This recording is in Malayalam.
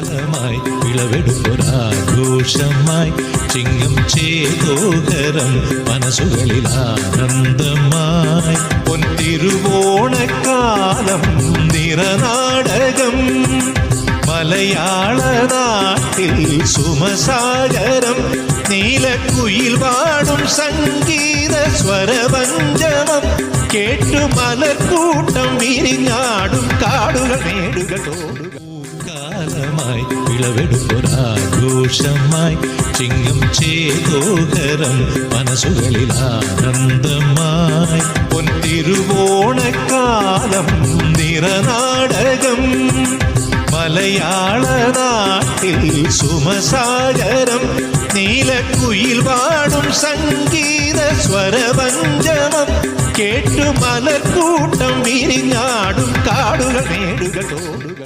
കാലമായി വിളവെടുപ്പൊരാഘോഷമായി ചിങ്ങം ചേതോകരം മനസ്സുകളിൽ ആനന്ദമായി പൊൻതിരുവോണക്കാലം നിറനാടകം മലയാള നാട്ടിൽ സുമസാഗരം നീലക്കുയിൽ പാടും സംഗീത സ്വരപഞ്ചമം കേട്ടു മലർക്കൂട്ടം വിരിഞ്ഞാടും കാടുകൾ മേടുകൾ തോടുകൾ കാലമായി വിളവെടുപ്പൊരാഘോഷമായി ചിങ്ങം ചേതോകരം മനസ്സുകളിൽ ആനന്ദമായി പൊൻതിരുവോണക്കാലം നിറനാടകം മലയാള നാട്ടിൽ സുമസാഗരം നീലക്കുയിൽ പാടും സംഗീത സ്വരപഞ്ചമം കേട്ടു മലർക്കൂട്ടം വിരിഞ്ഞാടും കാടുകൾ മേടുകൾ തോടുകൾ